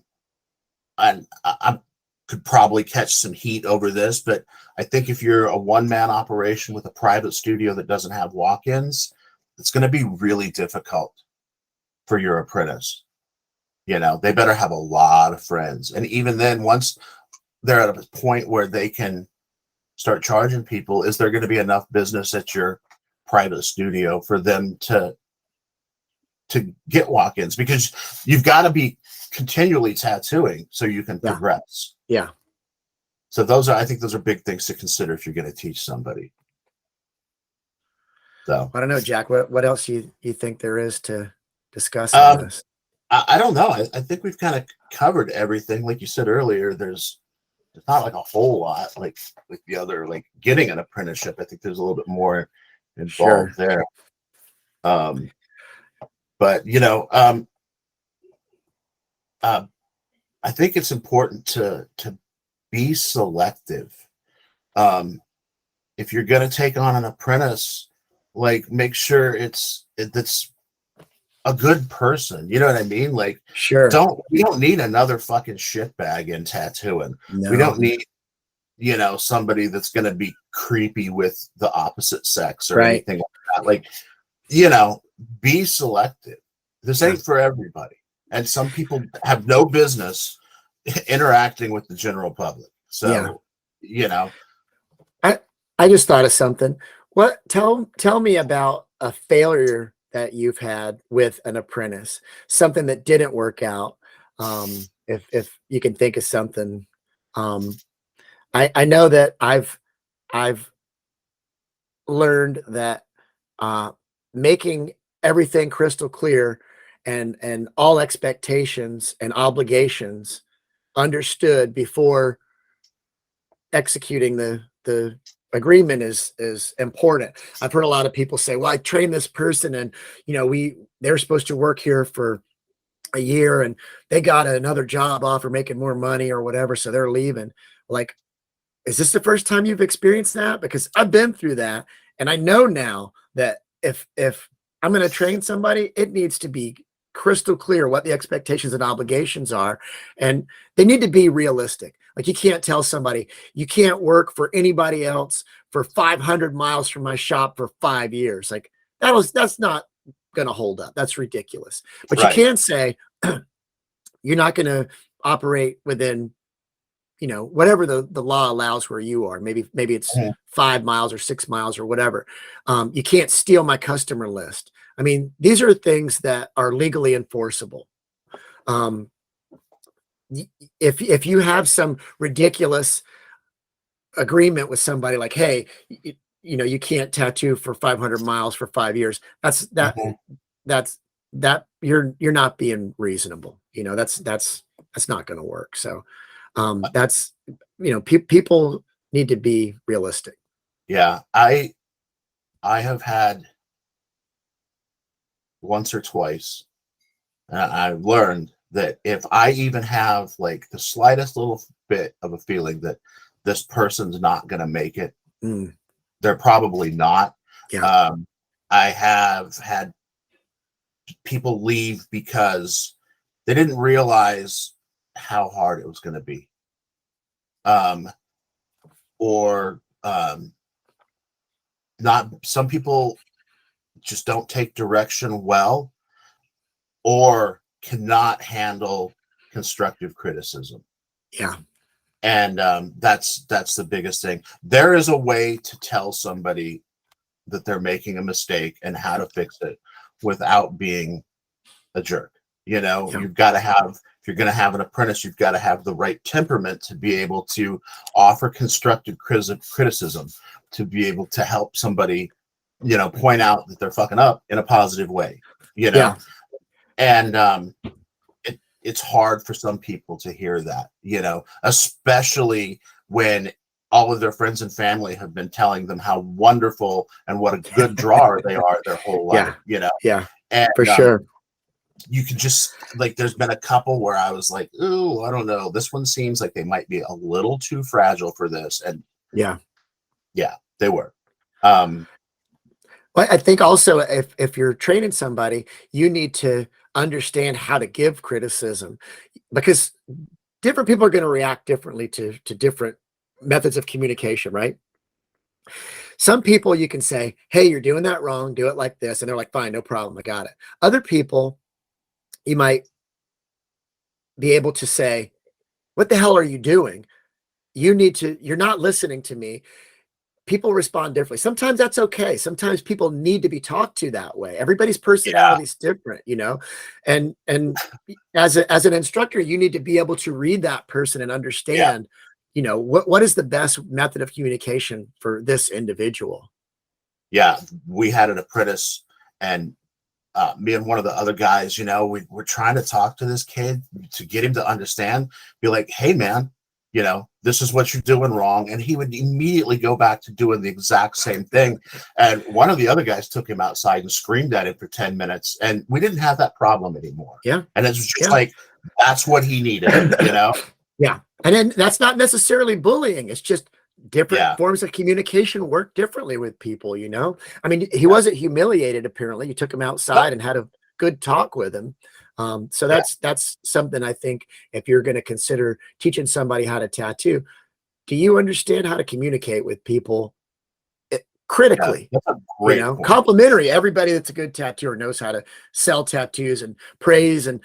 I could probably catch some heat over this, but I think if you're a one-man operation with a private studio that doesn't have walk-ins, it's going to be really difficult for your apprentice. You know, they better have a lot of friends. And even then, once they're at a point where they can start charging people, is there going to be enough business at your private studio for them to get walk-ins? Because you've got to be continually tattooing so you can progress. Yeah. So I think those are big things to consider if you're going to teach somebody. So I don't know, Jack, what else you think there is to discuss on this? I don't know. I think we've kind of covered everything. Like you said earlier, there's not like a whole lot like with the other, like getting an apprenticeship. I think there's a little bit more involved there. But you know, I think it's important to be selective. If you're going to take on an apprentice, like, make sure it's a good person. You know what I mean? Like, Sure. we don't need another fucking shitbag in tattooing. We No. don't need, somebody that's going to be creepy with the opposite sex or Right. anything like that. Like, be selective. This Yeah. ain't for everybody. And some people have no business interacting with the general public. So, I just thought of something. Tell me about a failure that you've had with an apprentice, something that didn't work out. If you can think of something. I know that I've learned that making everything crystal clear and all expectations and obligations understood before executing the agreement is important. I've heard a lot of people say, well, I trained this person and they're supposed to work here for a year and they got another job offer making more money or whatever, so they're leaving. Like, is this the first time you've experienced that? Because I've been through that, and I know now that if I'm going to train somebody, it needs to be crystal clear what the expectations and obligations are, and they need to be realistic. Like, you can't tell somebody you can't work for anybody else for 500 miles from my shop for 5 years. Like, that's not going to hold up. That's ridiculous. But right. You can say you're not going to operate within whatever the law allows where you are. Maybe it's 5 miles or 6 miles or whatever. You can't steal my customer list. I mean, these are things that are legally enforceable. If you have some ridiculous agreement with somebody like, hey, you can't tattoo for 500 miles for 5 years. That's you're not being reasonable. That's not going to work. So that's people need to be realistic. Yeah, I have had once or twice, and I've learned that if I even have like the slightest little bit of a feeling that this person's not going to make it, they're probably not. Yeah. I have had people leave because they didn't realize how hard it was going to be. Not, some people just don't take direction well or cannot handle constructive criticism. Yeah. And that's the biggest thing. There is a way to tell somebody that they're making a mistake and how to fix it without being a jerk. You've got to have, if you're going to have an apprentice, you've got to have the right temperament to be able to offer constructive criticism, to be able to help somebody, point out that they're fucking up in a positive way, Yeah. And it's hard for some people to hear that, especially when all of their friends and family have been telling them how wonderful and what a good drawer they are their whole life, Yeah, and for sure. You can just, like, there's been a couple where I was like, ooh, I don't know, this one seems like they might be a little too fragile for this. And yeah, they were. Well, I think also if you're training somebody, you need to understand how to give criticism, because different people are going to react differently to different methods of communication, right? Some people you can say, hey, you're doing that wrong, do it like this, and they're like, fine, no problem, I got it. Other people, you might be able to say, what the hell are you doing? You're not listening to me. People respond differently. Sometimes that's okay. Sometimes people need to be talked to that way. Everybody's personality is different, and as an instructor, you need to be able to read that person and understand, what is the best method of communication for this individual. Yeah. We had an apprentice, and me and one of the other guys, we were trying to talk to this kid to get him to understand, be like, hey man, this is what you're doing wrong. And he would immediately go back to doing the exact same thing. And one of the other guys took him outside and screamed at him for 10 minutes. And we didn't have that problem anymore. Yeah. And it was just like, that's what he needed, Yeah. And then that's not necessarily bullying. It's just different forms of communication work differently with people, I mean, he wasn't humiliated, apparently. You took him outside and had a good talk with him. So that's something I think if you're going to consider teaching somebody how to tattoo, do you understand how to communicate with people critically? That's a great point. Complimentary. Everybody that's a good tattooer knows how to sell tattoos and praise and,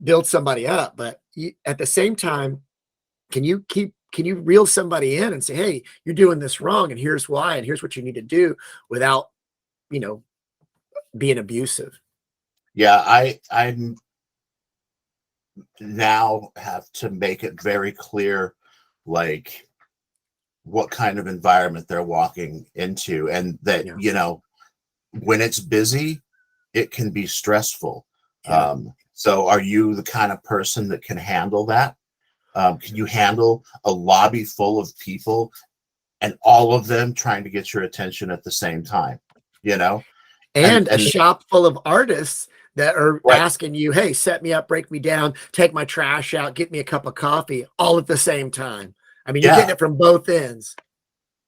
build somebody up. But at the same time, can you reel somebody in and say, hey, you're doing this wrong, and here's why, and here's what you need to do without, being abusive? Yeah, I'm now have to make it very clear, like, what kind of environment they're walking into, and that, when it's busy, it can be stressful. Yeah. So are you the kind of person that can handle that? Can you handle a lobby full of people and all of them trying to get your attention at the same time? And a shop full of artists that are Right. asking you, hey, set me up, break me down, take my trash out, get me a cup of coffee, all at the same time. I mean, you're getting it from both ends.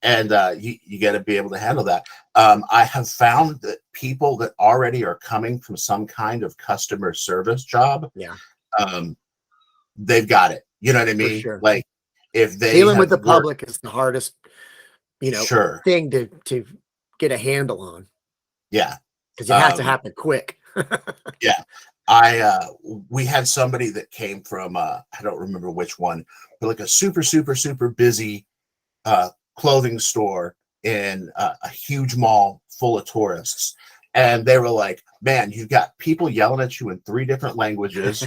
And you got to be able to handle that. I have found that people that already are coming from some kind of customer service job, they've got it. You know what I mean? Sure. Like, if they dealing with the public is the hardest, sure, thing to get a handle on. Yeah, because it has to happen quick. Yeah. We had somebody that came from I don't remember which one, but like a super, super, super busy clothing store in a huge mall full of tourists. And they were like, man, you've got people yelling at you in 3 different languages.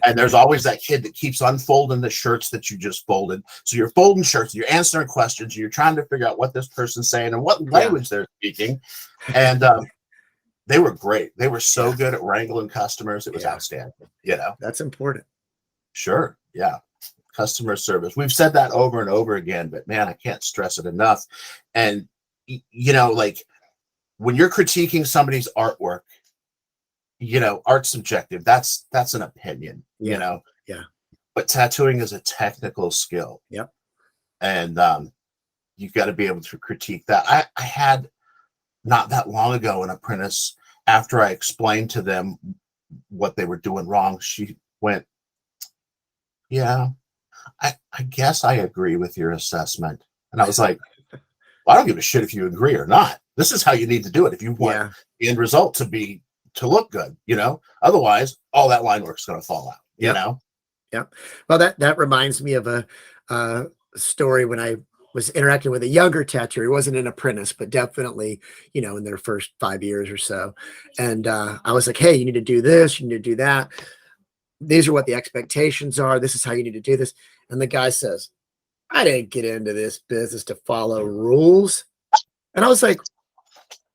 And there's always that kid that keeps unfolding the shirts that you just folded. So you're folding shirts, you're answering questions, and you're trying to figure out what this person's saying and what language they're speaking. And they were great. They were so good at wrangling customers. It was outstanding. That's important. Sure. Yeah. Customer service. We've said that over and over again, but man, I can't stress it enough. And, like, when you're critiquing somebody's artwork, art's subjective. That's an opinion, Yeah. But tattooing is a technical skill. Yep. And you've got to be able to critique that. I had not that long ago an apprentice, after I explained to them what they were doing wrong, she went, yeah, I guess I agree with your assessment. And I was like, well, I don't give a shit if you agree or not. This is how you need to do it if you want the end result to look good, Otherwise, all that line work's going to fall out, you know? Yeah. Well, that reminds me of a story when I was interacting with a younger tattooer. He wasn't an apprentice, but definitely, in their first 5 years or so. And I was like, hey, you need to do this, you need to do that. These are what the expectations are. This is how you need to do this. And the guy says, I didn't get into this business to follow rules. And I was like,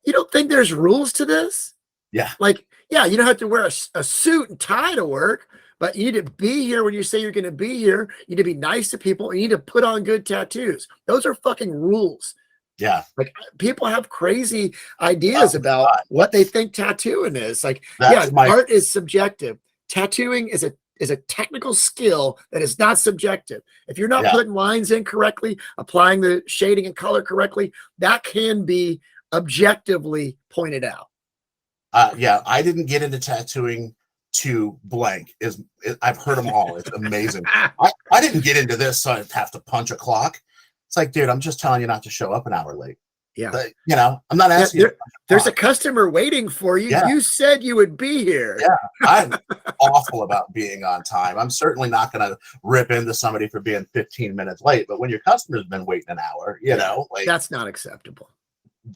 you don't think there's rules to this? Yeah. Like, yeah, you don't have to wear a suit and tie to work, but you need to be here when you say you're going to be here. You need to be nice to people. You need to put on good tattoos. Those are fucking rules. Yeah. Like, people have crazy ideas about what they think tattooing is. Like, art is subjective. Tattooing is a technical skill that is not subjective. If you're not putting lines in correctly, applying the shading and color correctly, that can be objectively pointed out. I didn't get into tattooing to blank. I've heard them all. It's amazing. I didn't get into this so I'd have to punch a clock. It's like, dude, I'm just telling you not to show up an hour late. Yeah. But, I'm not asking you. There's a customer waiting for you. Yeah. You said you would be here. Yeah. I'm awful about being on time. I'm certainly not going to rip into somebody for being 15 minutes late. But when your customer's been waiting an hour, like, that's not acceptable.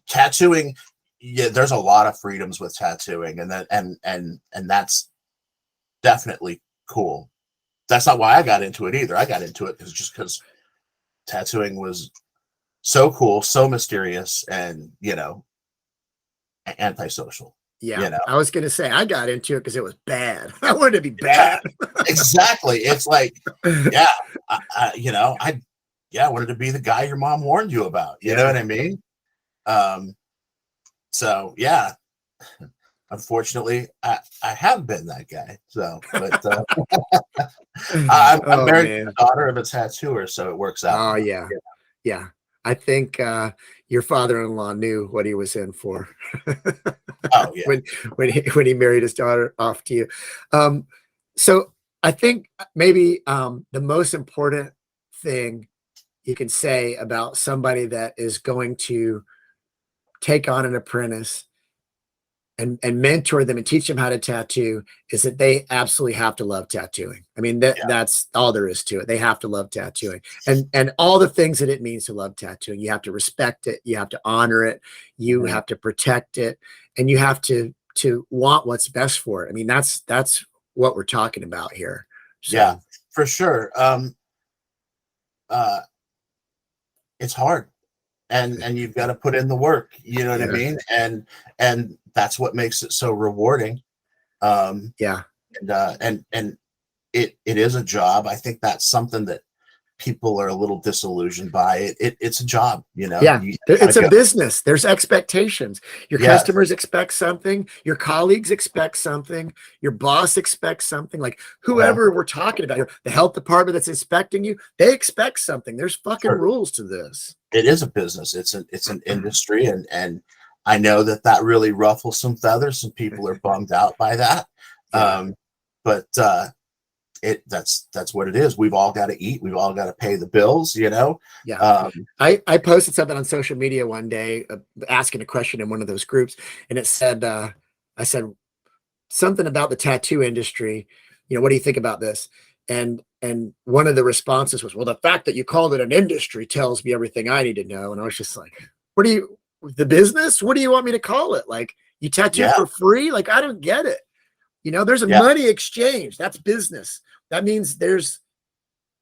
Tattooing, there's a lot of freedoms with tattooing, and that's definitely cool. That's not why I got into it either. I got into it because tattooing was so cool, so mysterious, and antisocial. Yeah, I was gonna say I got into it because it was bad. I wanted to be bad. Exactly. It's like, I wanted to be the guy your mom warned you about. You know what I mean? So yeah. Unfortunately, I have been that guy. So, but I'm married to the daughter of a tattooer, so it works out. Oh yeah. I think your father-in-law knew what he was in for. Oh yeah. when he married his daughter off to you. So I think maybe the most important thing you can say about somebody that is going to take on an apprentice and mentor them and teach them how to tattoo is that they absolutely have to love tattooing. I mean, that's all there is to it. They have to love tattooing and all the things that it means to love tattooing. You have to respect it. You have to honor it. You have to protect it, and you have to want what's best for it. I mean, that's what we're talking about here. So, yeah, for sure. It's hard. And you've got to put in the work, you know what I mean? And that's what makes it so rewarding. And it is a job. I think that's something that people are a little disillusioned by. It's a job, you know. Yeah, it's a business. There's expectations. Your customers expect something. Your colleagues expect something. Your boss expects something. Like whoever we're talking about here, the health department that's inspecting you, they expect something. There's fucking rules to this. It is a business. It's an industry, and I know that really ruffles some feathers. Some people are bummed out by that, but that's what it is. We've all got to eat. We've all got to pay the bills, you know. I posted something on social media one day asking a question in one of those groups, and it said I said something about the tattoo industry. You know, what do you think about this? And one of the responses was, well, the fact that you called it an industry tells me everything I need to know. And I was just like, the business? What do you want me to call it? Like, you tattoo for free? Like, I don't get it. You know, there's a money exchange. That's business. That means there's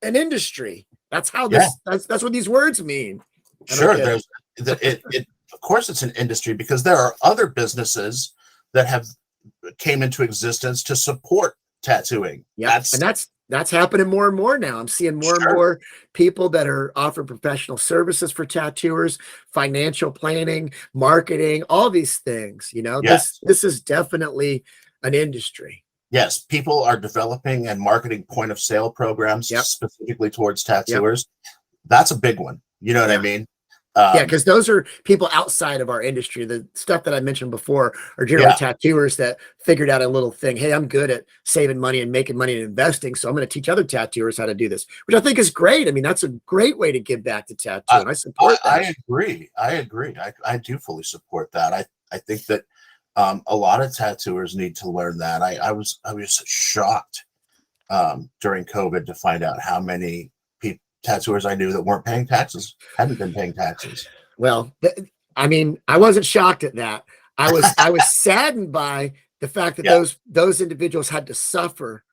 an industry. That's how this, that's what these words mean. Sure. There's of course it's an industry, because there are other businesses that have came into existence to support tattooing. That's happening more and more now. I'm seeing more and more people that are offering professional services for tattooers, financial planning, marketing, all these things. You know, this is definitely an industry. Yes, people are developing and marketing point of sale programs specifically towards tattooers. That's a big one. You know what I mean? Because those are people outside of our industry. The stuff that I mentioned before are generally tattooers that figured out a little thing. Hey, I'm good at saving money and making money and investing, so I'm going to teach other tattooers how to do this, which I think is great. I mean, that's a great way to give back to tattooing. I support that. I agree. I do fully support that. I think that a lot of tattooers need to learn that. I was shocked during COVID to find out how many tattooers I knew that weren't paying taxes, hadn't been paying taxes. Well, I mean, I wasn't shocked at that. I was saddened by the fact that those individuals had to suffer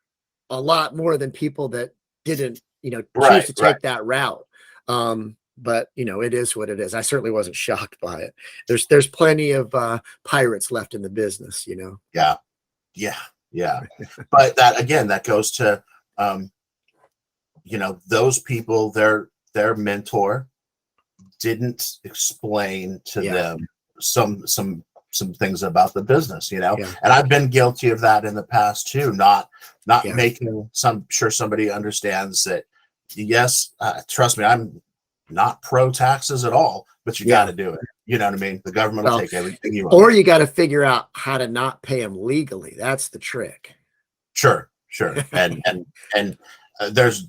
a lot more than people that didn't, you know, choose to take that route. But you know, it is what it is. I certainly wasn't shocked by it. There's plenty of pirates left in the business, you know. Yeah. But that goes to you know, those people, their mentor didn't explain to them some things about the business, you know. And I've been guilty of that in the past too, not making sure somebody understands that. Yes, trust me, I'm not pro taxes at all, but you got to do it. You know what I mean? The government will take everything you want. Or you got to figure out how to not pay them legally. That's the trick. Sure. And there's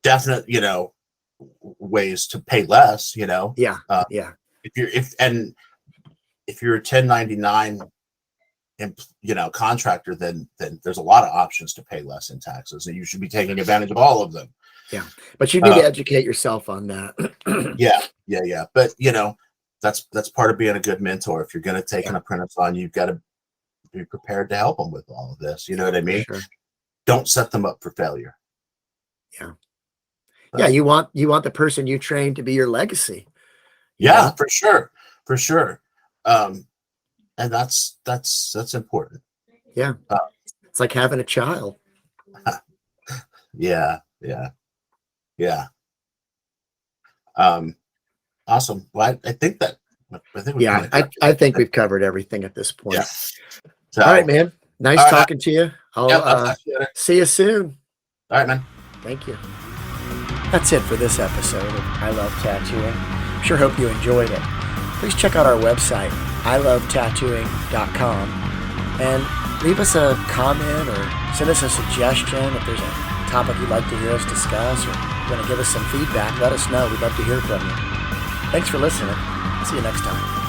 definite, you know, ways to pay less, you know. If you're a 1099 you know, contractor, then there's a lot of options to pay less in taxes, and you should be taking advantage of all of them. But you need to educate yourself on that. But you know, that's part of being a good mentor. If you're going to take an apprentice on, you've got to be prepared to help them with all of this. You know what I mean? Don't set them up for failure. You want the person you train to be your legacy. Yeah, for sure. And that's important. It's like having a child. Yeah. Awesome. Well, I think we've covered everything at this point. So, all right, man. Nice talking to you. I'll see you soon. All right, man. Thank you. That's it for this episode of I Love Tattooing. Sure hope you enjoyed it. Please check out our website, ilovetattooing.com, and leave us a comment or send us a suggestion. If there's a topic you'd like to hear us discuss or you want to give us some feedback, let us know. We'd love to hear from you. Thanks for listening. See you next time.